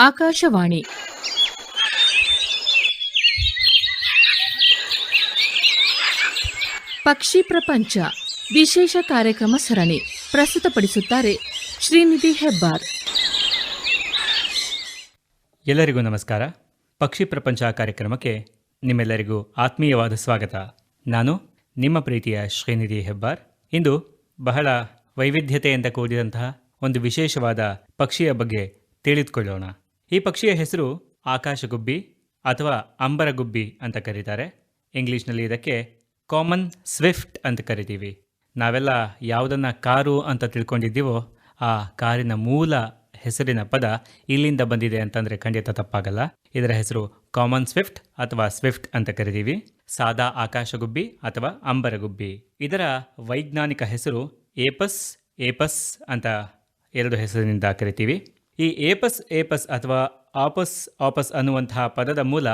ಆಕಾಶವಾಣಿ ಪಕ್ಷಿ ಪ್ರಪಂಚ ವಿಶೇಷ ಕಾರ್ಯಕ್ರಮ ಸರಣಿ ಪ್ರಸ್ತುತಪಡಿಸುತ್ತಾರೆ ಶ್ರೀನಿಧಿ ಹೆಬ್ಬಾರ್. ಎಲ್ಲರಿಗೂ ನಮಸ್ಕಾರ. ಪಕ್ಷಿ ಪ್ರಪಂಚ ಕಾರ್ಯಕ್ರಮಕ್ಕೆ ನಿಮ್ಮೆಲ್ಲರಿಗೂ ಆತ್ಮೀಯವಾದ ಸ್ವಾಗತ. ನಾನು ನಿಮ್ಮ ಪ್ರೀತಿಯ ಶ್ರೀನಿಧಿ ಹೆಬ್ಬಾರ್. ಇಂದು ಬಹಳ ವೈವಿಧ್ಯತೆಯಿಂದ ಕೂಡಿದಂತಹ ಒಂದು ವಿಶೇಷವಾದ ಪಕ್ಷಿಯ ಬಗ್ಗೆ ತಿಳಿದುಕೊಳ್ಳೋಣ. ಈ ಪಕ್ಷಿಯ ಹೆಸರು ಆಕಾಶಗುಬ್ಬಿ ಅಥವಾ ಅಂಬರಗುಬ್ಬಿ ಅಂತ ಕರೀತಾರೆ. ಇಂಗ್ಲೀಷ್ನಲ್ಲಿ ಇದಕ್ಕೆ ಕಾಮನ್ ಸ್ವಿಫ್ಟ್ ಅಂತ ಕರಿತೀವಿ. ನಾವೆಲ್ಲ ಯಾವುದನ್ನು ಕಾರು ಅಂತ ತಿಳ್ಕೊಂಡಿದ್ದೀವೋ ಆ ಕಾರಿನ ಮೂಲ ಹೆಸರಿನ ಪದ ಇಲ್ಲಿಂದ ಬಂದಿದೆ ಅಂತಂದರೆ ಖಂಡಿತ ತಪ್ಪಾಗಲ್ಲ. ಇದರ ಹೆಸರು ಕಾಮನ್ ಸ್ವಿಫ್ಟ್ ಅಥವಾ ಸ್ವಿಫ್ಟ್ ಅಂತ ಕರಿತೀವಿ. ಸಾದಾ ಆಕಾಶಗುಬ್ಬಿ ಅಥವಾ ಅಂಬರಗುಬ್ಬಿ. ಇದರ ವೈಜ್ಞಾನಿಕ ಹೆಸರು ಏಪಸ್ ಅಂತ ಎರಡು ಹೆಸರಿನಿಂದ ಕರಿತೀವಿ. ಈ ಏಪಸ್ ಅಥವಾ ಆಪಸ್ ಅನ್ನುವಂತಹ ಪದದ ಮೂಲ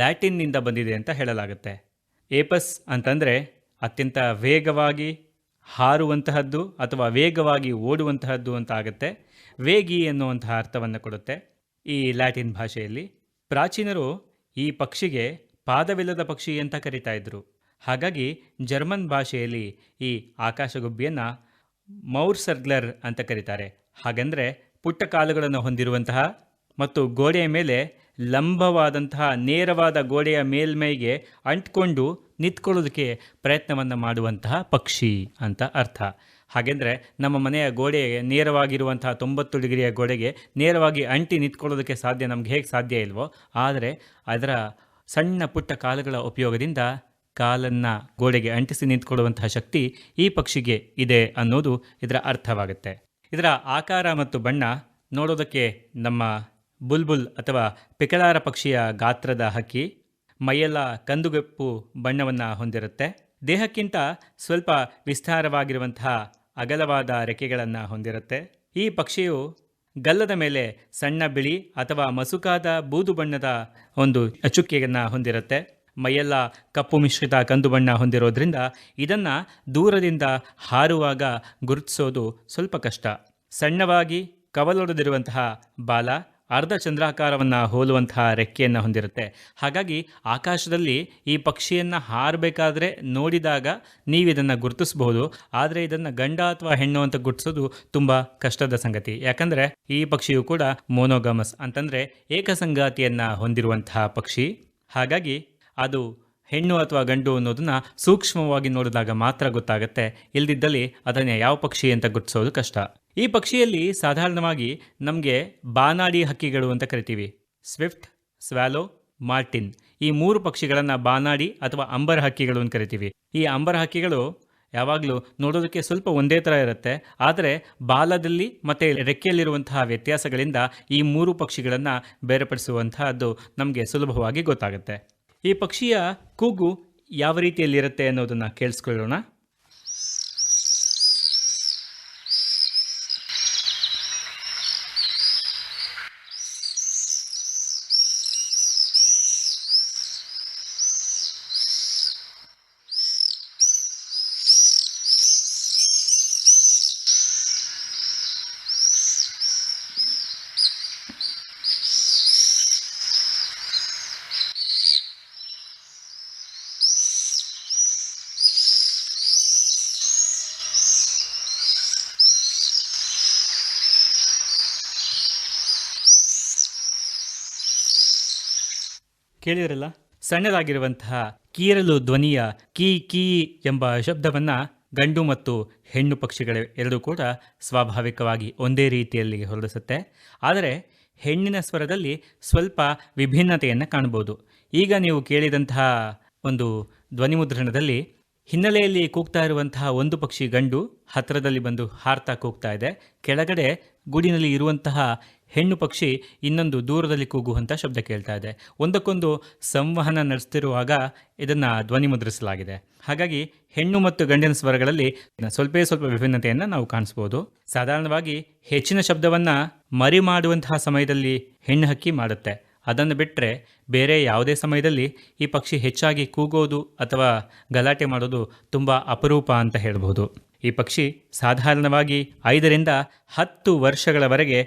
ಲ್ಯಾಟಿನ್ನಿಂದ ಬಂದಿದೆ ಅಂತ ಹೇಳಲಾಗುತ್ತೆ. ಏಪಸ್ ಅಂತಂದರೆ ಅತ್ಯಂತ ವೇಗವಾಗಿ ಹಾರುವಂತಹದ್ದು ಅಥವಾ ವೇಗವಾಗಿ ಓಡುವಂತಹದ್ದು ಅಂತ ಆಗುತ್ತೆ. ವೇಗಿ ಎನ್ನುವಂತಹ ಅರ್ಥವನ್ನು ಕೊಡುತ್ತೆ ಈ ಲ್ಯಾಟಿನ್ ಭಾಷೆಯಲ್ಲಿ. ಪ್ರಾಚೀನರು ಈ ಪಕ್ಷಿಗೆ ಪಾದವಿಲ್ಲದ ಪಕ್ಷಿ ಅಂತ ಕರೀತಾ ಇದ್ರು. ಹಾಗಾಗಿ ಜರ್ಮನ್ ಭಾಷೆಯಲ್ಲಿ ಈ ಆಕಾಶಗುಬ್ಬಿಯನ್ನು ಮೌರ್ಸರ್ಗ್ಲರ್ ಅಂತ ಕರೀತಾರೆ. ಹಾಗೆಂದರೆ ಪುಟ್ಟ ಕಾಲುಗಳನ್ನು ಹೊಂದಿರುವಂತಹ ಮತ್ತು ಗೋಡೆಯ ಮೇಲೆ ಲಂಬವಾದಂತಹ ನೇರವಾದ ಗೋಡೆಯ ಮೇಲ್ಮೈಗೆ ಅಂಟ್ಕೊಂಡು ನಿಂತ್ಕೊಳ್ಳೋದಕ್ಕೆ ಪ್ರಯತ್ನವನ್ನು ಮಾಡುವಂತಹ ಪಕ್ಷಿ ಅಂತ ಅರ್ಥ. ಹಾಗೆಂದರೆ ನಮ್ಮ ಮನೆಯ ಗೋಡೆಗೆ ನೇರವಾಗಿರುವಂತಹ 90 ಡಿಗ್ರಿಯ ಗೋಡೆಗೆ ನೇರವಾಗಿ ಅಂಟಿ ನಿಂತ್ಕೊಳ್ಳೋದಕ್ಕೆ ನಮ್ಗೆ ಹೇಗೆ ಸಾಧ್ಯ ಇಲ್ವೋ, ಆದರೆ ಅದರ ಸಣ್ಣ ಪುಟ್ಟ ಕಾಲುಗಳ ಉಪಯೋಗದಿಂದ ಕಾಲನ್ನು ಗೋಡೆಗೆ ಅಂಟಿಸಿ ನಿಂತ್ಕೊಳ್ಳುವಂತಹ ಶಕ್ತಿ ಈ ಪಕ್ಷಿಗೆ ಇದೆ ಅನ್ನೋದು ಇದರ ಅರ್ಥವಾಗುತ್ತೆ. ಇದರ ಆಕಾರ ಮತ್ತು ಬಣ್ಣ ನೋಡೋದಕ್ಕೆ ನಮ್ಮ ಬುಲ್ಬುಲ್ ಅಥವಾ ಪಿಕಳಾರ ಪಕ್ಷಿಯ ಗಾತ್ರದ ಹಕ್ಕಿ. ಮೈಯೆಲ್ಲ ಕಂದುಗೆಪ್ಪು ಬಣ್ಣವನ್ನು ಹೊಂದಿರುತ್ತೆ. ದೇಹಕ್ಕಿಂತ ಸ್ವಲ್ಪ ವಿಸ್ತಾರವಾಗಿರುವಂತಹ ಅಗಲವಾದ ರೆಕ್ಕೆಗಳನ್ನು ಹೊಂದಿರುತ್ತೆ. ಈ ಪಕ್ಷಿಯು ಗಲ್ಲದ ಮೇಲೆ ಸಣ್ಣ ಬಿಳಿ ಅಥವಾ ಮಸುಕಾದ ಬೂದು ಬಣ್ಣದ ಒಂದು ಚುಕ್ಕೆಯನ್ನು ಹೊಂದಿರುತ್ತೆ. ಮೈಯೆಲ್ಲ ಕಪ್ಪು ಮಿಶ್ರಿತ ಕಂದು ಬಣ್ಣ ಹೊಂದಿರೋದ್ರಿಂದ ಇದನ್ನು ದೂರದಿಂದ ಹಾರುವಾಗ ಗುರುತಿಸೋದು ಸ್ವಲ್ಪ ಕಷ್ಟ. ಸಣ್ಣವಾಗಿ ಕವಲೊಡೆದಿರುವಂತಹ ಬಾಲ, ಅರ್ಧ ಚಂದ್ರಾಕಾರವನ್ನು ಹೋಲುವಂತಹ ರೆಕ್ಕೆಯನ್ನು ಹೊಂದಿರುತ್ತೆ. ಹಾಗಾಗಿ ಆಕಾಶದಲ್ಲಿ ಈ ಪಕ್ಷಿಯನ್ನು ಹಾರಬೇಕಾದ್ರೆ ನೋಡಿದಾಗ ನೀವು ಇದನ್ನು ಗುರುತಿಸಬಹುದು. ಆದರೆ ಇದನ್ನು ಗಂಡ ಅಥವಾ ಹೆಣ್ಣು ಅಂತ ಗುರುತಿಸೋದು ತುಂಬ ಕಷ್ಟದ ಸಂಗತಿ. ಯಾಕಂದರೆ ಈ ಪಕ್ಷಿಯು ಕೂಡ ಮೋನೋಗಮಸ್ ಅಂತಂದರೆ ಏಕಸಂಗಾತಿಯನ್ನು ಹೊಂದಿರುವಂತಹ ಪಕ್ಷಿ. ಹಾಗಾಗಿ ಅದು ಹೆಣ್ಣು ಅಥವಾ ಗಂಡು ಅನ್ನೋದನ್ನು ಸೂಕ್ಷ್ಮವಾಗಿ ನೋಡಿದಾಗ ಮಾತ್ರ ಗೊತ್ತಾಗುತ್ತೆ. ಇಲ್ದಿದ್ದಲ್ಲಿ ಅದನ್ನು ಯಾವ ಪಕ್ಷಿ ಅಂತ ಗುರುತಿಸೋದು ಕಷ್ಟ. ಈ ಪಕ್ಷಿಯಲ್ಲಿ ಸಾಧಾರಣವಾಗಿ ನಮಗೆ ಬಾನಾಡಿ ಹಕ್ಕಿಗಳು ಅಂತ ಕರಿತೀವಿ. ಸ್ವಿಫ್ಟ್, ಸ್ವ್ಯಾಲೋ, ಮಾರ್ಟಿನ್ ಈ 3 ಪಕ್ಷಿಗಳನ್ನು ಬಾನಾಡಿ ಅಥವಾ ಅಂಬರ ಹಕ್ಕಿಗಳು ಅಂತ ಕರಿತೀವಿ. ಈ ಅಂಬರ ಹಕ್ಕಿಗಳು ಯಾವಾಗಲೂ ನೋಡೋದಕ್ಕೆ ಸ್ವಲ್ಪ ಒಂದೇ ಥರ ಇರುತ್ತೆ. ಆದರೆ ಬಾಲದಲ್ಲಿ ಮತ್ತು ರೆಕ್ಕೆಯಲ್ಲಿರುವಂತಹ ವ್ಯತ್ಯಾಸಗಳಿಂದ ಈ 3 ಪಕ್ಷಿಗಳನ್ನು ಬೇರ್ಪಡಿಸುವಂತಹದ್ದು ನಮಗೆ ಸುಲಭವಾಗಿ ಗೊತ್ತಾಗುತ್ತೆ. ಈ ಪಕ್ಷಿಯ ಕೂಗು ಯಾವ ರೀತಿಯಲ್ಲಿರುತ್ತೆ ಅನ್ನೋದನ್ನು ಕೇಳಿಸ್ಕೊಳ್ಳೋಣ. ಕೇಳಿದ್ರಲ್ಲ, ಸಣ್ಣದಾಗಿರುವಂತಹ ಕೀರಲು ಧ್ವನಿಯ ಕೀ ಎಂಬ ಶಬ್ದವನ್ನು ಗಂಡು ಮತ್ತು ಹೆಣ್ಣು ಪಕ್ಷಿಗಳ ಎರಡೂ ಕೂಡ ಸ್ವಾಭಾವಿಕವಾಗಿ ಒಂದೇ ರೀತಿಯಲ್ಲಿ ಹೊರಡಿಸುತ್ತೆ. ಆದರೆ ಹೆಣ್ಣಿನ ಸ್ವರದಲ್ಲಿ ಸ್ವಲ್ಪ ವಿಭಿನ್ನತೆಯನ್ನು ಕಾಣಬಹುದು. ಈಗ ನೀವು ಕೇಳಿದಂತಹ ಒಂದು ಧ್ವನಿಮುದ್ರಣದಲ್ಲಿ ಹಿನ್ನೆಲೆಯಲ್ಲಿ ಕೂಗ್ತಾ ಇರುವಂತಹ ಒಂದು ಪಕ್ಷಿ ಗಂಡು ಹತ್ತಿರದಲ್ಲಿ ಬಂದು ಹಾರ್ತಾ ಕೂಗ್ತಾ ಇದೆ. ಕೆಳಗಡೆ ಗೂಡಿನಲ್ಲಿ ಇರುವಂತಹ ಹೆಣ್ಣು ಪಕ್ಷಿ ಇನ್ನೊಂದು ದೂರದಲ್ಲಿ ಕೂಗುವಂಥ ಶಬ್ದ ಕೇಳ್ತಾ ಇದೆ. ಒಂದಕ್ಕೊಂದು ಸಂವಹನ ನಡೆಸ್ತಿರುವಾಗ ಇದನ್ನು ಧ್ವನಿ ಮುದ್ರಿಸಲಾಗಿದೆ. ಹಾಗಾಗಿ ಹೆಣ್ಣು ಮತ್ತು ಗಂಡಿನ ಸ್ವರಗಳಲ್ಲಿ ಸ್ವಲ್ಪ ವಿಭಿನ್ನತೆಯನ್ನು ನಾವು ಕಾಣಿಸ್ಬೋದು. ಸಾಧಾರಣವಾಗಿ ಹೆಚ್ಚಿನ ಶಬ್ದವನ್ನು ಮರಿ ಮಾಡುವಂತಹ ಸಮಯದಲ್ಲಿ ಹೆಣ್ಣು ಹಕ್ಕಿ ಮಾಡುತ್ತೆ. ಅದನ್ನು ಬಿಟ್ಟರೆ ಬೇರೆ ಯಾವುದೇ ಸಮಯದಲ್ಲಿ ಈ ಪಕ್ಷಿ ಹೆಚ್ಚಾಗಿ ಕೂಗೋದು ಅಥವಾ ಗಲಾಟೆ ಮಾಡೋದು ತುಂಬ ಅಪರೂಪ ಅಂತ ಹೇಳ್ಬೋದು. ಈ ಪಕ್ಷಿ ಸಾಧಾರಣವಾಗಿ 5 ರಿಂದ 10 ವರ್ಷಗಳವರೆಗೆ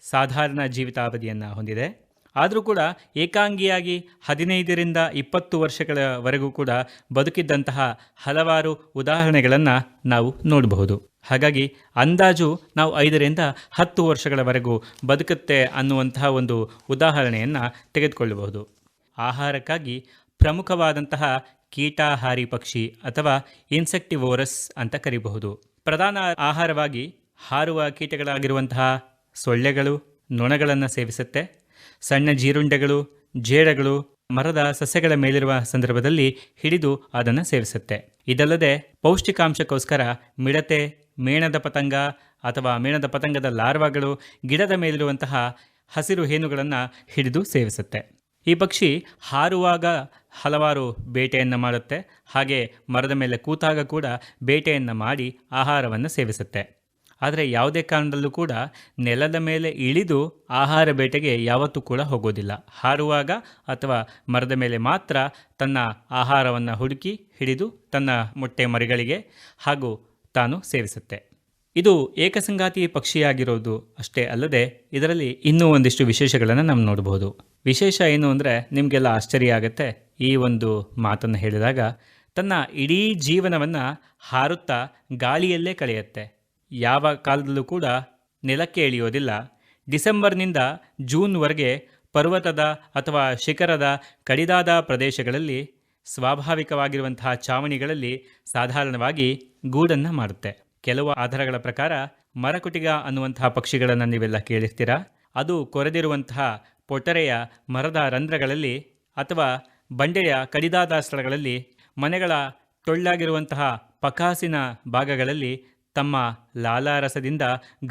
ಸಾಧಾರಣ ಜೀವಿತಾವಧಿಯನ್ನು ಹೊಂದಿದೆ. ಆದರೂ ಕೂಡ ಏಕಾಂಗಿಯಾಗಿ 15ರಿಂದ 20 ವರ್ಷಗಳವರೆಗೂ ಕೂಡ ಬದುಕಿದ್ದಂತಹ ಹಲವಾರು ಉದಾಹರಣೆಗಳನ್ನು ನಾವು ನೋಡಬಹುದು. ಹಾಗಾಗಿ ಅಂದಾಜು ನಾವು 5ರಿಂದ 10 ವರ್ಷಗಳವರೆಗೂ ಬದುಕುತ್ತೆ ಅನ್ನುವಂತಹ ಒಂದು ಉದಾಹರಣೆಯನ್ನು ತೆಗೆದುಕೊಳ್ಳಬಹುದು. ಆಹಾರಕ್ಕಾಗಿ ಪ್ರಮುಖವಾದಂತಹ ಕೀಟಾಹಾರಿ ಪಕ್ಷಿ ಅಥವಾ ಇನ್ಸೆಕ್ಟಿವೋರಸ್ ಅಂತ ಕರೀಬಹುದು. ಪ್ರಧಾನ ಆಹಾರವಾಗಿ ಹಾರುವ ಕೀಟಗಳಾಗಿರುವಂತಹ ಸೊಳ್ಳೆಗಳು, ನೊಣಗಳನ್ನು ಸೇವಿಸುತ್ತೆ. ಸಣ್ಣ ಜೀರುಂಡೆಗಳು, ಜೇಡಗಳು ಮರದ ಸಸ್ಯಗಳ ಮೇಲಿರುವ ಸಂದರ್ಭದಲ್ಲಿ ಹಿಡಿದು ಅದನ್ನು ಸೇವಿಸುತ್ತೆ. ಇದಲ್ಲದೆ ಪೌಷ್ಟಿಕಾಂಶಕ್ಕೋಸ್ಕರ ಮಿಡತೆ, ಮೇಣದ ಪತಂಗ ಅಥವಾ ಮೇಣದ ಪತಂಗದ ಲಾರ್ವಾಗಳು ಗಿಡದ ಮೇಲಿರುವಂತಹ ಹಸಿರು ಹೇನುಗಳನ್ನು ಹಿಡಿದು ಸೇವಿಸುತ್ತೆ. ಈ ಪಕ್ಷಿ ಹಾರುವಾಗ ಹಲವಾರು ಬೇಟೆಯನ್ನು ಮಾಡುತ್ತೆ. ಹಾಗೆ ಮರದ ಮೇಲೆ ಕೂತಾಗ ಕೂಡ ಬೇಟೆಯನ್ನು ಮಾಡಿ ಆಹಾರವನ್ನು ಸೇವಿಸುತ್ತೆ. ಆದರೆ ಯಾವುದೇ ಕಾರಣದಲ್ಲೂ ಕೂಡ ನೆಲದ ಮೇಲೆ ಇಳಿದು ಆಹಾರ ಬೇಟೆಗೆ ಯಾವತ್ತೂ ಕೂಡ ಹೋಗೋದಿಲ್ಲ. ಹಾರುವಾಗ ಅಥವಾ ಮರದ ಮೇಲೆ ಮಾತ್ರ ತನ್ನ ಆಹಾರವನ್ನು ಹುಡುಕಿ ಹಿಡಿದು ತನ್ನ ಮೊಟ್ಟೆ ಮರಿಗಳಿಗೆ ಹಾಗೂ ತಾನು ಸೇವಿಸುತ್ತೆ. ಇದು ಏಕಸಂಗಾತಿ ಪಕ್ಷಿಯಾಗಿರೋದು ಅಷ್ಟೇ ಅಲ್ಲದೆ ಇದರಲ್ಲಿ ಇನ್ನೂ ಒಂದಿಷ್ಟು ವಿಶೇಷಗಳನ್ನು ನಾವು ನೋಡಬಹುದು. ವಿಶೇಷ ಏನು ಅಂದರೆ ನಿಮಗೆಲ್ಲ ಆಶ್ಚರ್ಯ ಆಗುತ್ತೆ ಈ ಒಂದು ಮಾತನ್ನು ಹೇಳಿದಾಗ. ತನ್ನ ಇಡೀ ಜೀವನವನ್ನು ಹಾರುತ್ತಾ ಗಾಳಿಯಲ್ಲೇ ಕಳೆಯುತ್ತೆ. ಯಾವ ಕಾಲದಲ್ಲೂ ಕೂಡ ನೆಲಕ್ಕೆ ಇಳಿಯೋದಿಲ್ಲ. ಡಿಸೆಂಬರ್ನಿಂದ ಜೂನ್ವರೆಗೆ ಪರ್ವತದ ಅಥವಾ ಶಿಖರದ ಕಡಿದಾದ ಪ್ರದೇಶಗಳಲ್ಲಿ ಸ್ವಾಭಾವಿಕವಾಗಿರುವಂತಹ ಚಾವಣಿಗಳಲ್ಲಿ ಸಾಧಾರಣವಾಗಿ ಗೂಡನ್ನು ಮಾಡುತ್ತೆ. ಕೆಲವು ಆಧಾರಗಳ ಪ್ರಕಾರ ಮರಕುಟಿಗ ಅನ್ನುವಂತಹ ಪಕ್ಷಿಗಳನ್ನು ನೀವೆಲ್ಲ ಕೇಳಿರ್ತೀರ. ಅದು ಕೊರೆದಿರುವಂತಹ ಪೊಟರೆಯ ಮರದ ರಂಧ್ರಗಳಲ್ಲಿ ಅಥವಾ ಬಂಡೆಯ ಕಡಿದಾದ ಸ್ಥಳಗಳಲ್ಲಿ, ಮನೆಗಳ ಟೊಳ್ಳಾಗಿರುವಂತಹ ಪಕಾಸಿನ ಭಾಗಗಳಲ್ಲಿ ತಮ್ಮ ಲಾಲಾರಸದಿಂದ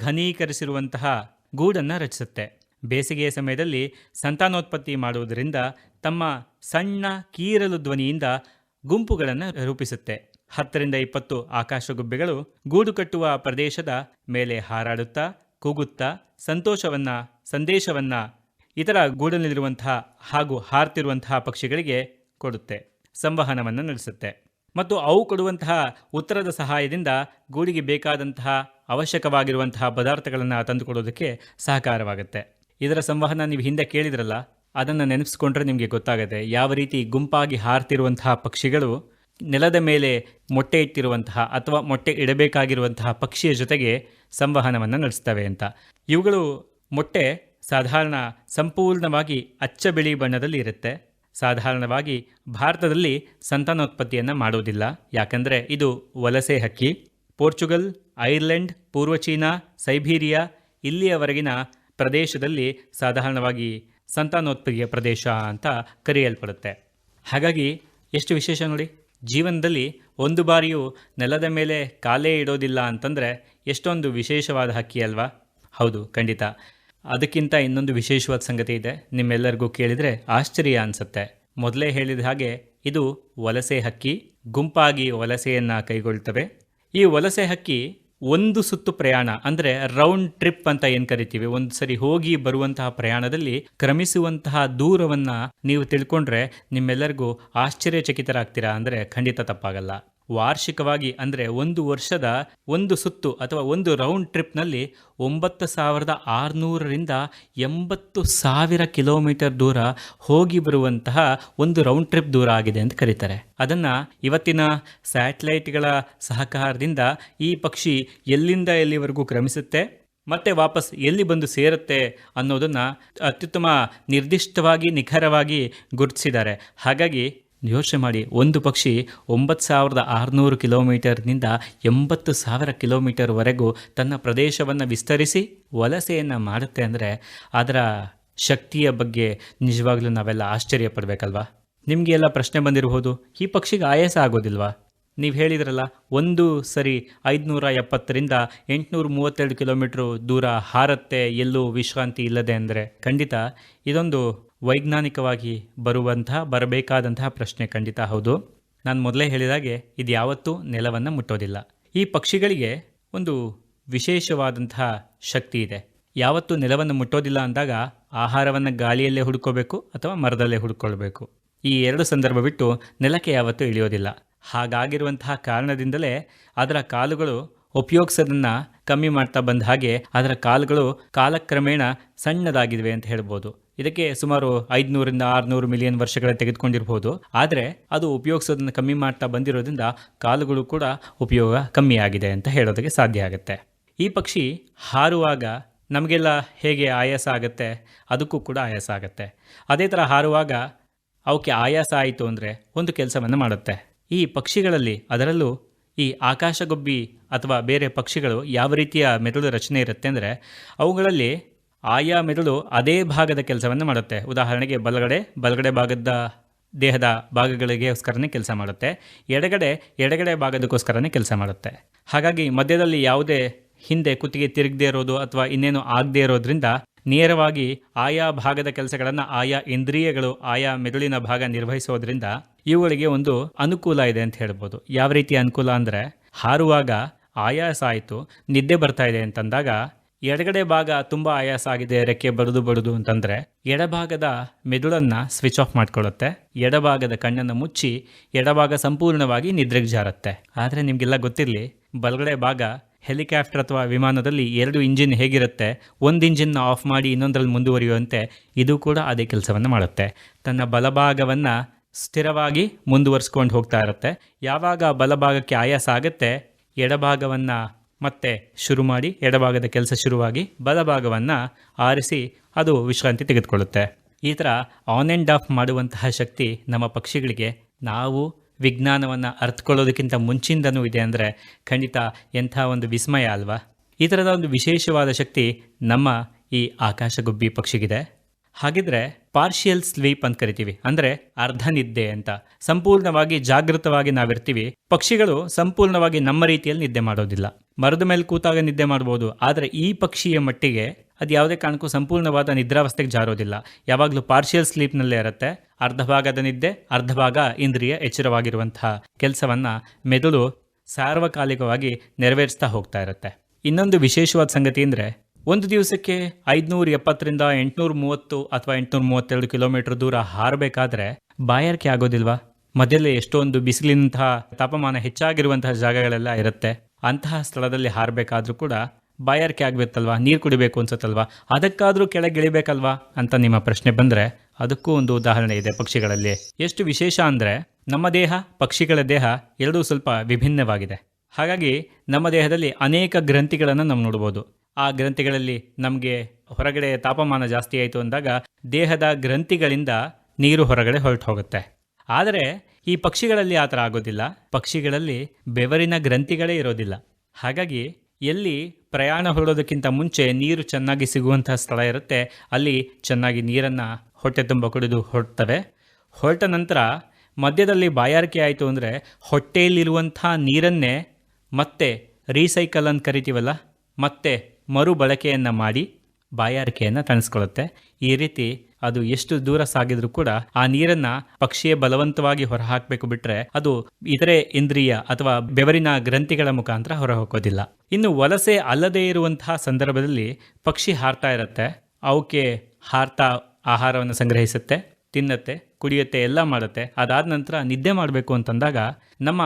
ಘನೀಕರಿಸಿರುವಂತಹ ಗೂಡನ್ನು ರಚಿಸುತ್ತೆ. ಬೇಸಿಗೆಯ ಸಮಯದಲ್ಲಿ ಸಂತಾನೋತ್ಪತ್ತಿ ಮಾಡುವುದರಿಂದ ತಮ್ಮ ಸಣ್ಣ ಕೀರಲು ಧ್ವನಿಯಿಂದ ಗುಂಪುಗಳನ್ನು ರೂಪಿಸುತ್ತೆ. 10ರಿಂದ 20 ಆಕಾಶಗುಬ್ಬೆಗಳು ಗೂಡು ಕಟ್ಟುವ ಪ್ರದೇಶದ ಮೇಲೆ ಹಾರಾಡುತ್ತಾ ಕೂಗುತ್ತಾ ಸಂದೇಶವನ್ನ ಇತರ ಗೂಡಲ್ಲಿರುವಂತಹ ಹಾಗೂ ಹಾರ್ತಿರುವಂತಹ ಪಕ್ಷಿಗಳಿಗೆ ಕೊಡುತ್ತೆ. ಸಂವಹನವನ್ನು ನಡೆಸುತ್ತೆ ಮತ್ತು ಅವು ಕೊಡುವಂತಹ ಉತ್ತರದ ಸಹಾಯದಿಂದ ಗೂಡಿಗೆ ಬೇಕಾದಂತಹ ಅವಶ್ಯಕವಾಗಿರುವಂತಹ ಪದಾರ್ಥಗಳನ್ನು ತಂದುಕೊಡೋದಕ್ಕೆ ಸಹಕಾರವಾಗುತ್ತೆ. ಇದರ ಸಂವಹನ ನೀವು ಹಿಂದೆ ಕೇಳಿದ್ರಲ್ಲ, ಅದನ್ನು ನೆನಪಿಸ್ಕೊಂಡ್ರೆ ನಿಮಗೆ ಗೊತ್ತಾಗುತ್ತೆ ಯಾವ ರೀತಿ ಗುಂಪಾಗಿ ಹಾರ್ತಿರುವಂತಹ ಪಕ್ಷಿಗಳು ನೆಲದ ಮೇಲೆ ಮೊಟ್ಟೆ ಇಟ್ಟಿರುವಂತಹ ಅಥವಾ ಮೊಟ್ಟೆ ಇಡಬೇಕಾಗಿರುವಂತಹ ಪಕ್ಷಿಯ ಜೊತೆಗೆ ಸಂವಹನವನ್ನು ನಡೆಸ್ತವೆ ಅಂತ. ಇವುಗಳು ಮೊಟ್ಟೆ ಸಾಧಾರಣ ಸಂಪೂರ್ಣವಾಗಿ ಅಚ್ಚ ಬಿಳಿ ಬಣ್ಣದಲ್ಲಿ ಇರುತ್ತೆ. ಸಾಧಾರಣವಾಗಿ ಭಾರತದಲ್ಲಿ ಸಂತಾನೋತ್ಪತ್ತಿಯನ್ನು ಮಾಡುವುದಿಲ್ಲ, ಯಾಕಂದರೆ ಇದು ವಲಸೆ ಹಕ್ಕಿ. ಪೋರ್ಚುಗಲ್, ಐರ್ಲೆಂಡ್, ಪೂರ್ವ ಚೀನಾ, ಸೈಬೀರಿಯಾ ಇಲ್ಲಿಯವರೆಗಿನ ಪ್ರದೇಶದಲ್ಲಿ ಸಾಧಾರಣವಾಗಿ ಸಂತಾನೋತ್ಪತ್ತಿಯ ಪ್ರದೇಶ ಅಂತ ಕರೆಯಲ್ಪಡುತ್ತೆ. ಹಾಗಾಗಿ ಎಷ್ಟು ವಿಶೇಷ ನೋಡಿ, ಜೀವನದಲ್ಲಿ ಒಂದು ಬಾರಿಯೂ ನೆಲದ ಮೇಲೆ ಕಾಲೇ ಇಡೋದಿಲ್ಲ ಅಂತಂದರೆ ಎಷ್ಟೊಂದು ವಿಶೇಷವಾದ ಹಕ್ಕಿ ಅಲ್ವಾ? ಹೌದು, ಖಂಡಿತ. ಅದಕ್ಕಿಂತ ಇನ್ನೊಂದು ವಿಶೇಷವಾದ ಸಂಗತಿ ಇದೆ, ನಿಮ್ಮೆಲ್ಲರಿಗೂ ಕೇಳಿದರೆ ಆಶ್ಚರ್ಯ ಅನಿಸುತ್ತೆ. ಮೊದಲೇ ಹೇಳಿದ ಹಾಗೆ ಇದು ವಲಸೆ ಹಕ್ಕಿ, ಗುಂಪಾಗಿ ವಲಸೆಯನ್ನು ಕೈಗೊಳ್ತವೆ. ಈ ವಲಸೆ ಹಕ್ಕಿ ಒಂದು ಸುತ್ತು ಪ್ರಯಾಣ ಅಂದರೆ ರೌಂಡ್ ಟ್ರಿಪ್ ಅಂತ ಏನು ಕರಿತೀವಿ, ಒಂದು ಸರಿ ಹೋಗಿ ಬರುವಂತಹ ಪ್ರಯಾಣದಲ್ಲಿ ಕ್ರಮಿಸುವಂತಹ ದೂರವನ್ನು ನೀವು ತಿಳ್ಕೊಂಡ್ರೆ ನಿಮ್ಮೆಲ್ಲರಿಗೂ ಆಶ್ಚರ್ಯಚಕಿತರಾಗ್ತೀರಾ ಅಂದರೆ ಖಂಡಿತ ತಪ್ಪಾಗಲ್ಲ. ವಾರ್ಷಿಕವಾಗಿ ಅಂದರೆ ಒಂದು ವರ್ಷದ ಒಂದು ಸುತ್ತು ಅಥವಾ ಒಂದು ರೌಂಡ್ ಟ್ರಿಪ್ನಲ್ಲಿ 9,600ರಿಂದ 80,000 ಕಿಲೋಮೀಟರ್ ದೂರ ಹೋಗಿ ಬರುವಂತಹ ಒಂದು ರೌಂಡ್ ಟ್ರಿಪ್ ದೂರ ಆಗಿದೆ ಅಂತ ಕರೀತಾರೆ. ಅದನ್ನು ಇವತ್ತಿನ ಸ್ಯಾಟಲೈಟ್ಗಳ ಸಹಕಾರದಿಂದ ಈ ಪಕ್ಷಿ ಎಲ್ಲಿಂದ ಎಲ್ಲಿವರೆಗೂ ಕ್ರಮಿಸುತ್ತೆ ಮತ್ತೆ ವಾಪಸ್ ಎಲ್ಲಿ ಬಂದು ಸೇರುತ್ತೆ ಅನ್ನೋದನ್ನು ಅತ್ಯುತ್ತಮ ನಿರ್ದಿಷ್ಟವಾಗಿ ನಿಖರವಾಗಿ ಗುರುತಿಸಿದ್ದಾರೆ. ಹಾಗಾಗಿ ಯೋಚನೆ ಮಾಡಿ, ಒಂದು ಪಕ್ಷಿ 9,600 ಕಿಲೋಮೀಟರ್ನಿಂದ 80,000 ಕಿಲೋಮೀಟರ್ವರೆಗೂ ತನ್ನ ಪ್ರದೇಶವನ್ನು ವಿಸ್ತರಿಸಿ ವಲಸೆಯನ್ನು ಮಾಡುತ್ತೆ ಅಂದರೆ ಅದರ ಶಕ್ತಿಯ ಬಗ್ಗೆ ನಿಜವಾಗ್ಲೂ ನಾವೆಲ್ಲ ಆಶ್ಚರ್ಯ ಪಡಬೇಕಲ್ವಾ? ನಿಮಗೆ ಎಲ್ಲ ಪ್ರಶ್ನೆ ಬಂದಿರಬಹುದು, ಈ ಪಕ್ಷಿಗೆ ಆಯಾಸ ಆಗೋದಿಲ್ವಾ? ನೀವು ಹೇಳಿದ್ರಲ್ಲ, ಒಂದು ಸರಿ 570ರಿಂದ 832 ಕಿಲೋಮೀಟ್ರು ದೂರ ಹಾರತ್ತೆ ಎಲ್ಲೂ ವಿಶ್ರಾಂತಿ ಇಲ್ಲದೆ ಅಂದರೆ ಖಂಡಿತ ಇದೊಂದು ವೈಜ್ಞಾನಿಕವಾಗಿ ಬರಬೇಕಾದಂತಹ ಪ್ರಶ್ನೆ. ಖಂಡಿತ ಹೌದು. ನಾನು ಮೊದಲೇ ಹೇಳಿದಾಗೆ ಇದು ಯಾವತ್ತೂ ನೆಲವನ್ನು ಮುಟ್ಟೋದಿಲ್ಲ. ಈ ಪಕ್ಷಿಗಳಿಗೆ ಒಂದು ವಿಶೇಷವಾದಂತಹ ಶಕ್ತಿ ಇದೆ. ಯಾವತ್ತೂ ನೆಲವನ್ನು ಮುಟ್ಟೋದಿಲ್ಲ ಅಂದಾಗ ಆಹಾರವನ್ನು ಗಾಳಿಯಲ್ಲೇ ಹುಡುಕೋಬೇಕು ಅಥವಾ ಮರದಲ್ಲೇ ಹುಡುಕೊಳ್ಬೇಕು. ಈ ಎರಡು ಸಂದರ್ಭ ಬಿಟ್ಟು ನೆಲಕ್ಕೆ ಯಾವತ್ತೂ ಇಳಿಯೋದಿಲ್ಲ. ಹಾಗಾಗಿರುವಂತಹ ಕಾರಣದಿಂದಲೇ ಅದರ ಕಾಲುಗಳು ಉಪಯೋಗಿಸೋದನ್ನ ಕಮ್ಮಿ ಮಾಡ್ತಾ ಬಂದ ಹಾಗೆ ಅದರ ಕಾಲುಗಳು ಕಾಲಕ್ರಮೇಣ ಸಣ್ಣದಾಗಿವೆ ಅಂತ ಹೇಳ್ಬೋದು. ಇದಕ್ಕೆ ಸುಮಾರು 500ರಿಂದ 600 ಮಿಲಿಯನ್ ವರ್ಷಗಳ ತೆಗೆದುಕೊಂಡಿರ್ಬೋದು. ಆದರೆ ಅದು ಉಪಯೋಗಿಸೋದನ್ನು ಕಮ್ಮಿ ಮಾಡ್ತಾ ಬಂದಿರೋದ್ರಿಂದ ಕಾಲುಗಳು ಕೂಡ ಉಪಯೋಗ ಕಮ್ಮಿ ಆಗಿದೆ ಅಂತ ಹೇಳೋದಕ್ಕೆ ಸಾಧ್ಯ ಆಗುತ್ತೆ. ಈ ಪಕ್ಷಿ ಹಾರುವಾಗ ನಮಗೆಲ್ಲ ಹೇಗೆ ಆಯಾಸ ಆಗುತ್ತೆ, ಅದಕ್ಕೂ ಕೂಡ ಆಯಾಸ ಆಗುತ್ತೆ. ಅದೇ ಥರ ಹಾರುವಾಗ ಅವಕ್ಕೆ ಆಯಾಸ ಆಯಿತು ಅಂದರೆ ಒಂದು ಕೆಲಸವನ್ನು ಮಾಡುತ್ತೆ. ಈ ಪಕ್ಷಿಗಳಲ್ಲಿ, ಅದರಲ್ಲೂ ಈ ಆಕಾಶಗೊಬ್ಬಿ ಅಥವಾ ಬೇರೆ ಪಕ್ಷಿಗಳು ಯಾವ ರೀತಿಯ ಮೆದುಳು ರಚನೆ ಇರುತ್ತೆ ಅಂದರೆ, ಅವುಗಳಲ್ಲಿ ಆಯಾ ಮೆದುಳು ಅದೇ ಭಾಗದ ಕೆಲಸವನ್ನು ಮಾಡುತ್ತೆ. ಉದಾಹರಣೆಗೆ ಬಲಗಡೆ ಭಾಗದ ದೇಹದ ಭಾಗಗಳಿಗೋಸ್ಕರನೇ ಕೆಲಸ ಮಾಡುತ್ತೆ, ಎಡಗಡೆ ಭಾಗದಕ್ಕೋಸ್ಕರನೇ ಕೆಲಸ ಮಾಡುತ್ತೆ. ಹಾಗಾಗಿ ಮಧ್ಯದಲ್ಲಿ ಯಾವುದೇ ಹಿಂದೆ ಕುತ್ತಿಗೆ ತಿರುಗದೇ ಇರೋದು ಅಥವಾ ಇನ್ನೇನು ಆಗದೇ ಇರೋದ್ರಿಂದ ನೇರವಾಗಿ ಆಯಾ ಭಾಗದ ಕೆಲಸಗಳನ್ನು ಆಯಾ ಇಂದ್ರಿಯಗಳು ಆಯಾ ಮೆದುಳಿನ ಭಾಗ ನಿರ್ವಹಿಸೋದ್ರಿಂದ ಇವುಗಳಿಗೆ ಒಂದು ಅನುಕೂಲ ಇದೆ ಅಂತ ಹೇಳ್ಬೋದು. ಯಾವ ರೀತಿಯ ಅನುಕೂಲ ಅಂದರೆ, ಹಾರುವಾಗ ಆಯಾಸ ಆಯಿತು, ನಿದ್ದೆ ಬರ್ತಾ ಇದೆ ಅಂತಂದಾಗ ಎಡಗಡೆ ಭಾಗ ತುಂಬ ಆಯಾಸ ಆಗಿದೆ, ರೆಕ್ಕೆ ಬಡುದು ಅಂತಂದರೆ ಎಡಭಾಗದ ಮೆದುಳನ್ನು ಸ್ವಿಚ್ ಆಫ್ ಮಾಡ್ಕೊಳ್ಳುತ್ತೆ, ಎಡಭಾಗದ ಕಣ್ಣನ್ನು ಮುಚ್ಚಿ ಎಡಭಾಗ ಸಂಪೂರ್ಣವಾಗಿ ನಿದ್ರೆಗೆ ಜಾರುತ್ತೆ. ಆದರೆ ನಿಮಗೆಲ್ಲ ಗೊತ್ತಿರಲಿ, ಬಲಗಡೆ ಭಾಗ ಹೆಲಿಕಾಪ್ಟರ್ ಅಥವಾ ವಿಮಾನದಲ್ಲಿ 2 ಇಂಜಿನ್ ಹೇಗಿರುತ್ತೆ, ಒಂದು ಇಂಜಿನ್ನ ಆಫ್ ಮಾಡಿ ಇನ್ನೊಂದರಲ್ಲಿ ಮುಂದುವರಿಯುವಂತೆ ಇದು ಕೂಡ ಅದೇ ಕೆಲಸವನ್ನು ಮಾಡುತ್ತೆ. ತನ್ನ ಬಲಭಾಗವನ್ನು ಸ್ಥಿರವಾಗಿ ಮುಂದುವರಿಸ್ಕೊಂಡು ಹೋಗ್ತಾ ಇರುತ್ತೆ. ಯಾವಾಗ ಬಲಭಾಗಕ್ಕೆ ಆಯಾಸ ಆಗುತ್ತೆ, ಎಡಭಾಗವನ್ನು ಮತ್ತೆ ಶುರು ಮಾಡಿ ಎಡಭಾಗದ ಕೆಲಸ ಶುರುವಾಗಿ ಬಲಭಾಗವನ್ನು ಆರಿಸಿ ಅದು ವಿಶ್ರಾಂತಿ ತೆಗೆದುಕೊಳ್ಳುತ್ತೆ. ಈ ಥರ ಆನ್ ಆ್ಯಂಡ್ ಆಫ್ ಮಾಡುವಂತಹ ಶಕ್ತಿ ನಮ್ಮ ಪಕ್ಷಿಗಳಿಗೆ ನಾವು ವಿಜ್ಞಾನವನ್ನು ಅರ್ಥಕೊಳ್ಳೋದಕ್ಕಿಂತ ಮುಂಚಿಂದನೂ ಇದೆ ಅಂದರೆ ಖಂಡಿತ ಎಂಥ ಒಂದು ವಿಸ್ಮಯ ಅಲ್ವಾ. ಈ ಥರದ ಒಂದು ವಿಶೇಷವಾದ ಶಕ್ತಿ ನಮ್ಮ ಈ ಆಕಾಶಗುಬ್ಬಿ ಪಕ್ಷಿಗಿದೆ. ಹಾಗಿದ್ರೆ ಪಾರ್ಷಿಯಲ್ ಸ್ಲೀಪ್ ಅಂತ ಕರಿತೀವಿ, ಅಂದರೆ ಅರ್ಧ ನಿದ್ದೆ ಅಂತ. ಸಂಪೂರ್ಣವಾಗಿ ಜಾಗೃತವಾಗಿ ನಾವಿರ್ತೀವಿ. ಪಕ್ಷಿಗಳು ಸಂಪೂರ್ಣವಾಗಿ ನಮ್ಮ ರೀತಿಯಲ್ಲಿ ನಿದ್ದೆ ಮಾಡೋದಿಲ್ಲ. ಮರದ ಮೇಲೆ ಕೂತಾಗ ನಿದ್ದೆ ಮಾಡ್ಬೋದು, ಆದರೆ ಈ ಪಕ್ಷಿಯ ಮಟ್ಟಿಗೆ ಅದು ಯಾವುದೇ ಕಾರಣಕ್ಕೂ ಸಂಪೂರ್ಣವಾದ ನಿದ್ರಾವಸ್ಥೆಗೆ ಜಾರೋದಿಲ್ಲ. ಯಾವಾಗಲೂ ಪಾರ್ಷಿಯಲ್ ಸ್ಲೀಪ್ನಲ್ಲೇ ಇರುತ್ತೆ. ಅರ್ಧ ಭಾಗದ ನಿದ್ದೆ, ಅರ್ಧ ಭಾಗ ಇಂದ್ರಿಯ ಎಚ್ಚರವಾಗಿರುವಂತಹ ಕೆಲಸವನ್ನು ಮೆದುಳು ಸಾರ್ವಕಾಲಿಕವಾಗಿ ನೆರವೇರಿಸ್ತಾ ಹೋಗ್ತಾ ಇರುತ್ತೆ. ಇನ್ನೊಂದು ವಿಶೇಷವಾದ ಸಂಗತಿ ಅಂದರೆ, ಒಂದು ದಿವಸಕ್ಕೆ 570ರಿಂದ 830 ಅಥವಾ 832 ಕಿಲೋಮೀಟರ್ ದೂರ ಹಾರಬೇಕಾದ್ರೆ ಬಾಯಾರಿಕೆ ಆಗೋದಿಲ್ವಾ? ಮಧ್ಯದಲ್ಲಿ ಎಷ್ಟೊಂದು ಬಿಸಿಲಿನಂತಹ ತಾಪಮಾನ ಹೆಚ್ಚಾಗಿರುವಂತಹ ಜಾಗಗಳೆಲ್ಲ ಇರುತ್ತೆ. ಅಂತಹ ಸ್ಥಳದಲ್ಲಿ ಹಾರಬೇಕಾದ್ರೂ ಕೂಡ ಬಾಯಾರಿಕೆ ಆಗಬೇಕಲ್ವಾ, ನೀರು ಕುಡಿಬೇಕು ಅನ್ಸುತ್ತಲ್ವಾ, ಅದಕ್ಕಾದರೂ ಕೆಳಗಿಳಿಬೇಕಲ್ವಾ ಅಂತ ನಿಮ್ಮ ಪ್ರಶ್ನೆ ಬಂದರೆ ಅದಕ್ಕೂ ಒಂದು ಉದಾಹರಣೆ ಇದೆ ಪಕ್ಷಿಗಳಲ್ಲಿ. ಎಷ್ಟು ವಿಶೇಷ ಅಂದರೆ, ನಮ್ಮ ದೇಹ, ಪಕ್ಷಿಗಳ ದೇಹ ಎರಡೂ ಸ್ವಲ್ಪ ವಿಭಿನ್ನವಾಗಿದೆ. ಹಾಗಾಗಿ ನಮ್ಮ ದೇಹದಲ್ಲಿ ಅನೇಕ ಗ್ರಂಥಿಗಳನ್ನು ನಾವು ನೋಡ್ಬೋದು. ಆ ಗ್ರಂಥಿಗಳಲ್ಲಿ ನಮಗೆ ಹೊರಗಡೆ ತಾಪಮಾನ ಜಾಸ್ತಿ ಆಯಿತು ಅಂದಾಗ ದೇಹದ ಗ್ರಂಥಿಗಳಿಂದ ನೀರು ಹೊರಗಡೆ ಹೊರಟು ಹೋಗುತ್ತೆ. ಆದರೆ ಈ ಪಕ್ಷಿಗಳಲ್ಲಿ ಆ ಥರ ಆಗೋದಿಲ್ಲ. ಪಕ್ಷಿಗಳಲ್ಲಿ ಬೆವರಿನ ಗ್ರಂಥಿಗಳೇ ಇರೋದಿಲ್ಲ. ಹಾಗಾಗಿ ಎಲ್ಲಿ ಪ್ರಯಾಣ ಹೊರಡೋದಕ್ಕಿಂತ ಮುಂಚೆ ನೀರು ಚೆನ್ನಾಗಿ ಸಿಗುವಂತಹ ಸ್ಥಳ ಇರುತ್ತೆ, ಅಲ್ಲಿ ಚೆನ್ನಾಗಿ ನೀರನ್ನು ಹೊಟ್ಟೆ ತುಂಬ ಕುಡಿದು ಹೊರಡ್ತವೆ. ಹೊರಟ ನಂತರ ಮಧ್ಯದಲ್ಲಿ ಬಾಯಾರಿಕೆ ಆಯಿತು ಅಂದರೆ ಹೊಟ್ಟೆಯಲ್ಲಿರುವಂಥ ನೀರನ್ನೇ ಮತ್ತೆ ರೀಸೈಕಲ್ ಅಂತ ಕರಿತೀವಲ್ಲ, ಮತ್ತೆ ಮರುಬಳಕೆಯನ್ನು ಮಾಡಿ ಬಾಯಾರಿಕೆಯನ್ನು ತಣಿಸ್ಕೊಳ್ಳುತ್ತೆ. ಈ ರೀತಿ ಅದು ಎಷ್ಟು ದೂರ ಸಾಗಿದ್ರೂ ಕೂಡ ಆ ನೀರನ್ನು ಪಕ್ಷಿಯೇ ಬಲವಂತವಾಗಿ ಹೊರಹಾಕಬೇಕು, ಬಿಟ್ಟರೆ ಅದು ಇತರೆ ಇಂದ್ರಿಯ ಅಥವಾ ಬೆವರಿನ ಗ್ರಂಥಿಗಳ ಮುಖಾಂತರ ಹೊರಹೋಗೋದಿಲ್ಲ. ಇನ್ನು ವಲಸೆ ಅಲ್ಲದೇ ಇರುವಂತಹ ಸಂದರ್ಭದಲ್ಲಿ ಪಕ್ಷಿ ಹಾರ್ತಾ ಇರುತ್ತೆ. ಅವಕ್ಕೆ ಹಾರ್ತಾ ಆಹಾರವನ್ನು ಸಂಗ್ರಹಿಸುತ್ತೆ, ತಿನ್ನುತ್ತೆ, ಕುಡಿಯುತ್ತೆ, ಎಲ್ಲ ಮಾಡುತ್ತೆ. ಅದಾದ ನಂತರ ನಿದ್ದೆ ಮಾಡಬೇಕು ಅಂತಂದಾಗ ನಮ್ಮ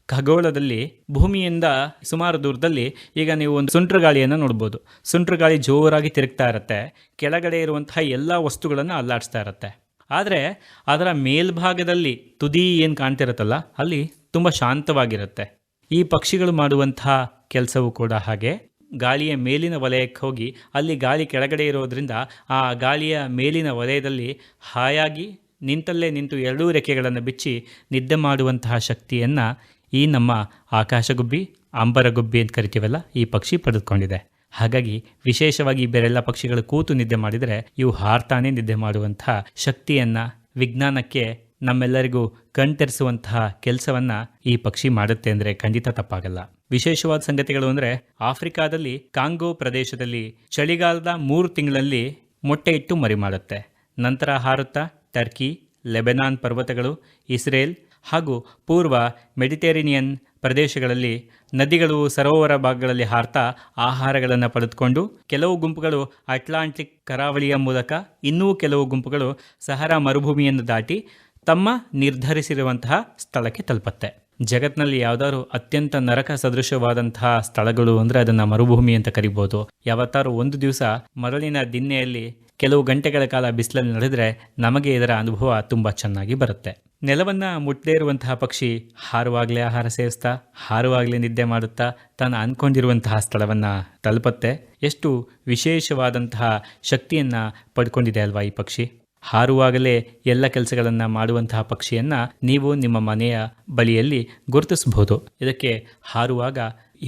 ಖಗೋಳದಲ್ಲಿ ಭೂಮಿಯಿಂದ ಸುಮಾರು ದೂರದಲ್ಲಿ ಈಗ ನೀವು ಒಂದು ಸುಂಟ್ರಗಾಳಿಯನ್ನು ನೋಡ್ಬೋದು. ಸುಂಟ್ರಗಾಳಿ ಜೋರಾಗಿ ತಿರುಗ್ತಾ ಇರುತ್ತೆ, ಕೆಳಗಡೆ ಇರುವಂತಹ ಎಲ್ಲ ವಸ್ತುಗಳನ್ನು ಅಲ್ಲಾಡಿಸ್ತಾ ಇರುತ್ತೆ. ಆದರೆ ಅದರ ಮೇಲ್ಭಾಗದಲ್ಲಿ ತುದಿ ಏನು ಕಾಣ್ತಿರುತ್ತಲ್ಲ, ಅಲ್ಲಿ ತುಂಬ ಶಾಂತವಾಗಿರುತ್ತೆ. ಈ ಪಕ್ಷಿಗಳು ಮಾಡುವಂತಹ ಕೆಲಸವೂ ಕೂಡ ಹಾಗೆ. ಗಾಳಿಯ ಮೇಲಿನ ವಲಯಕ್ಕೆ ಹೋಗಿ ಅಲ್ಲಿ ಗಾಳಿ ಕೆಳಗಡೆ ಇರೋದ್ರಿಂದ ಆ ಗಾಳಿಯ ಮೇಲಿನ ವಲಯದಲ್ಲಿ ಹಾಯಾಗಿ ನಿಂತಲ್ಲೇ ನಿಂತು ಎರಡೂ ರೆಕ್ಕೆಗಳನ್ನು ಬಿಚ್ಚಿ ನಿದ್ದೆ ಮಾಡುವಂತಹ ಶಕ್ತಿಯನ್ನು ಈ ನಮ್ಮ ಆಕಾಶಗುಬ್ಬಿ, ಅಂಬರಗುಬ್ಬಿ ಅಂತ ಕರಿತೀವಲ್ಲ, ಈ ಪಕ್ಷಿ ಪಡೆದುಕೊಂಡಿದೆ. ಹಾಗಾಗಿ ವಿಶೇಷವಾಗಿ ಬೇರೆಲ್ಲ ಪಕ್ಷಿಗಳು ಕೂತು ನಿದ್ದೆ ಮಾಡಿದರೆ ಇವು ಹಾರ್ತಾನೆ ನಿದ್ದೆ ಮಾಡುವಂತಹ ಶಕ್ತಿಯನ್ನು, ವಿಜ್ಞಾನಕ್ಕೆ ನಮ್ಮೆಲ್ಲರಿಗೂ ಕಣ್ತೆರೆಸುವಂತಹ ಕೆಲಸವನ್ನು ಈ ಪಕ್ಷಿ ಮಾಡುತ್ತೆ ಅಂದರೆ ಖಂಡಿತ ತಪ್ಪಾಗಲ್ಲ. ವಿಶೇಷವಾದ ಸಂಗತಿಗಳು ಅಂದರೆ, ಆಫ್ರಿಕಾದಲ್ಲಿ ಕಾಂಗೋ ಪ್ರದೇಶದಲ್ಲಿ ಚಳಿಗಾಲದ 3 ತಿಂಗಳಲ್ಲಿ ಮೊಟ್ಟೆ ಇಟ್ಟು ಮರಿ ಮಾಡುತ್ತೆ. ನಂತರ ಹಾರುತ್ತಾ ಟರ್ಕಿ, ಲೆಬನಾನ್ ಪರ್ವತಗಳು, ಇಸ್ರೇಲ್ ಹಾಗೂ ಪೂರ್ವ ಮೆಡಿಟೇರಿನಿಯನ್ ಪ್ರದೇಶಗಳಲ್ಲಿ ನದಿಗಳು, ಸರೋವರ ಭಾಗಗಳಲ್ಲಿ ಹಾರ್ತಾ ಆಹಾರಗಳನ್ನು ಪಡೆದುಕೊಂಡು ಕೆಲವು ಗುಂಪುಗಳು ಅಟ್ಲಾಂಟಿಕ್ ಕರಾವಳಿಯ ಮೂಲಕ, ಇನ್ನೂ ಕೆಲವು ಗುಂಪುಗಳು ಸಹರಾ ಮರುಭೂಮಿಯನ್ನು ದಾಟಿ ತಮ್ಮ ನಿರ್ಧರಿಸಿರುವಂತಹ ಸ್ಥಳಕ್ಕೆ ತಲುಪುತ್ತೆ. ಜಗತ್ನಲ್ಲಿ ಯಾವ್ದಾದ್ರು ಅತ್ಯಂತ ನರಕ ಸದೃಶವಾದಂತಹ ಸ್ಥಳಗಳು ಅಂದರೆ ಅದನ್ನು ಮರುಭೂಮಿ ಅಂತ ಕರಿಬೋದು. ಯಾವತ್ತಾರು ಒಂದು ದಿವಸ ಮರಳಿನ ದಿನ್ನೆಯಲ್ಲಿ ಕೆಲವು ಗಂಟೆಗಳ ಕಾಲ ಬಿಸಿಲಲ್ಲಿ ನಡೆದರೆ ನಮಗೆ ಇದರ ಅನುಭವ ತುಂಬ ಚೆನ್ನಾಗಿ ಬರುತ್ತೆ. ನೆಲವನ್ನು ಮುಟ್ಟದೇ ಇರುವಂತಹ ಪಕ್ಷಿ ಹಾರುವಾಗಲೇ ಆಹಾರ ಸೇವಿಸ್ತಾ, ಹಾರುವಾಗಲೇ ನಿದ್ದೆ ಮಾಡುತ್ತಾ ತಾನು ಅಂದ್ಕೊಂಡಿರುವಂತಹ ಸ್ಥಳವನ್ನು ತಲುಪತ್ತೆ. ಎಷ್ಟು ವಿಶೇಷವಾದಂತಹ ಶಕ್ತಿಯನ್ನು ಪಡ್ಕೊಂಡಿದೆ ಅಲ್ವಾ ಈ ಪಕ್ಷಿ. ಹಾರುವಾಗಲೇ ಎಲ್ಲ ಕೆಲಸಗಳನ್ನು ಮಾಡುವಂತಹ ಪಕ್ಷಿಯನ್ನು ನೀವು ನಿಮ್ಮ ಮನೆಯ ಬಳಿಯಲ್ಲಿ ಗುರುತಿಸಬಹುದು. ಇದಕ್ಕೆ ಹಾರುವಾಗ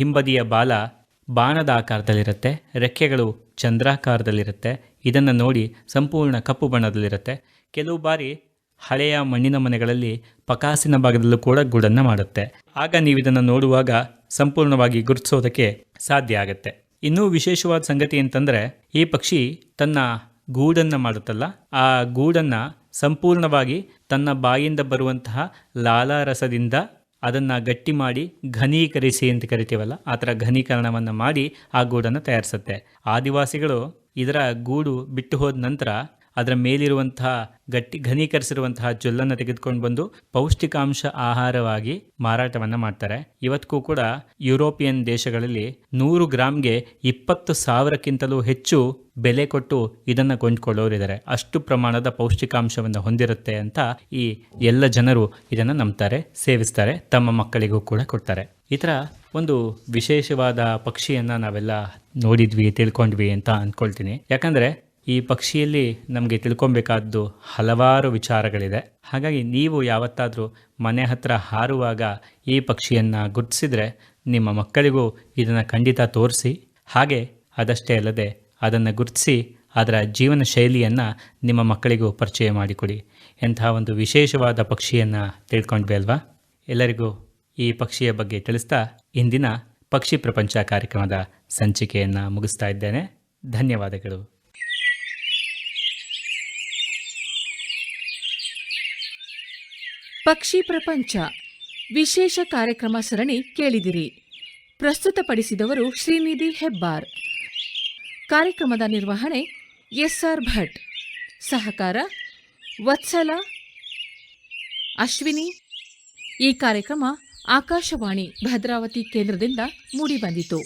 ಹಿಂಬದಿಯ ಬಾಲ ಬಾಣದ ಆಕಾರದಲ್ಲಿರುತ್ತೆ, ರೆಕ್ಕೆಗಳು ಚಂದ್ರಾಕಾರದಲ್ಲಿರುತ್ತೆ. ಇದನ್ನು ನೋಡಿ ಸಂಪೂರ್ಣ ಕಪ್ಪು ಬಣ್ಣದಲ್ಲಿರುತ್ತೆ. ಕೆಲವು ಬಾರಿ ಹಳೆಯ ಮಣ್ಣಿನ ಮನೆಗಳಲ್ಲಿ ಪಕಾಸಿನ ಭಾಗದಲ್ಲೂ ಕೂಡ ಗೂಡನ್ನು ಮಾಡುತ್ತೆ. ಆಗ ನೀವು ಇದನ್ನು ನೋಡುವಾಗ ಸಂಪೂರ್ಣವಾಗಿ ಗುರುತಿಸೋದಕ್ಕೆ ಸಾಧ್ಯ ಆಗುತ್ತೆ. ಇನ್ನೂ ವಿಶೇಷವಾದ ಸಂಗತಿ ಅಂತಂದರೆ, ಈ ಪಕ್ಷಿ ತನ್ನ ಗೂಡನ್ನು ಮಾಡುತ್ತಲ್ಲ, ಆ ಗೂಡನ್ನು ಸಂಪೂರ್ಣವಾಗಿ ತನ್ನ ಬಾಯಿಂದ ಬರುವಂತಹ ಲಾಲಾರಸದಿಂದ ಅದನ್ನು ಗಟ್ಟಿ ಮಾಡಿ ಘನೀಕರಿಸಿ ಅಂತ ಕರಿತೀವಲ್ಲ, ಆ ಥರ ಘನೀಕರಣವನ್ನು ಮಾಡಿ ಆ ಗೂಡನ್ನು ತಯಾರಿಸುತ್ತೆ. ಆದಿವಾಸಿಗಳು ಇದರ ಗೂಡು ಬಿಟ್ಟು ಹೋದ ನಂತರ ಅದರ ಮೇಲಿರುವಂತಹ ಘನೀಕರಿಸಿರುವಂತಹ ಜೊಲ್ಲನ್ನು ತೆಗೆದುಕೊಂಡು ಬಂದು ಪೌಷ್ಟಿಕಾಂಶ ಆಹಾರವಾಗಿ ಮಾರಾಟವನ್ನು ಮಾಡ್ತಾರೆ. ಇವತ್ತಿಗೂ ಕೂಡ ಯುರೋಪಿಯನ್ ದೇಶಗಳಲ್ಲಿ 100 ಗ್ರಾಮ್ಗೆ 20,000ಕ್ಕಿಂತಲೂ ಹೆಚ್ಚು ಬೆಲೆ ಕೊಟ್ಟು ಇದನ್ನು ಕೊಂಡ್ಕೊಳ್ಳೋರಿದ್ದಾರೆ. ಅಷ್ಟು ಪ್ರಮಾಣದ ಪೌಷ್ಟಿಕಾಂಶವನ್ನು ಹೊಂದಿರುತ್ತೆ ಅಂತ ಈ ಎಲ್ಲ ಜನರು ಇದನ್ನು ನಂಬ್ತಾರೆ, ಸೇವಿಸ್ತಾರೆ, ತಮ್ಮ ಮಕ್ಕಳಿಗೂ ಕೂಡ ಕೊಡ್ತಾರೆ. ಈ ಥರ ಒಂದು ವಿಶೇಷವಾದ ಪಕ್ಷಿಯನ್ನು ನಾವೆಲ್ಲ ನೋಡಿದ್ವಿ, ತಿಳ್ಕೊಂಡ್ವಿ ಅಂತ ಅಂದ್ಕೊಳ್ತೀನಿ. ಯಾಕಂದರೆ ಈ ಪಕ್ಷಿಯಲ್ಲಿ ನಮಗೆ ತಿಳ್ಕೊಬೇಕಾದ್ದು ಹಲವಾರು ವಿಚಾರಗಳಿದೆ. ಹಾಗಾಗಿ ನೀವು ಯಾವತ್ತಾದರೂ ಮನೆ ಹತ್ರ ಹಾರುವಾಗ ಈ ಪಕ್ಷಿಯನ್ನು ಗುರುತಿಸಿದ್ರೆ ನಿಮ್ಮ ಮಕ್ಕಳಿಗೂ ಇದನ್ನು ಖಂಡಿತ ತೋರಿಸಿ. ಹಾಗೆ ಅದಷ್ಟೇ ಅಲ್ಲದೆ ಅದನ್ನು ಗುರುತಿಸಿ ಅದರ ಜೀವನ ಶೈಲಿಯನ್ನು ನಿಮ್ಮ ಮಕ್ಕಳಿಗೂ ಪರಿಚಯ ಮಾಡಿಕೊಡಿ. ಎಂತಹ ಒಂದು ವಿಶೇಷವಾದ ಪಕ್ಷಿಯನ್ನು ತಿಳ್ಕೊಂಡ್ವಿ ಅಲ್ವಾ. ಎಲ್ಲರಿಗೂ ಈ ಪಕ್ಷಿಯ ಬಗ್ಗೆ ತಿಳಿಸ್ತಾ ಇಂದಿನ ಪಕ್ಷಿ ಪ್ರಪಂಚ ಕಾರ್ಯಕ್ರಮದ ಸಂಚಿಕೆಯನ್ನು ಮುಗಿಸ್ತಾ ಇದ್ದೇನೆ. ಧನ್ಯವಾದಗಳು. ಪಕ್ಷಿ ಪ್ರಪಂಚ ವಿಶೇಷ ಕಾರ್ಯಕ್ರಮ ಸರಣಿ ಕೇಳಿದಿರಿ. ಪ್ರಸ್ತುತಪಡಿಸಿದವರು ಶ್ರೀನಿಧಿ ಹೆಬ್ಬಾರ್. ಕಾರ್ಯಕ್ರಮದ ನಿರ್ವಹಣೆ ಎಸ್ಆರ್ ಭಟ್. ಸಹಕಾರ ವತ್ಸಲ, ಅಶ್ವಿನಿ. ಈ ಕಾರ್ಯಕ್ರಮ ಆಕಾಶವಾಣಿ ಭದ್ರಾವತಿ ಕೇಂದ್ರದಿಂದ ಮೂಡಿಬಂದಿತು.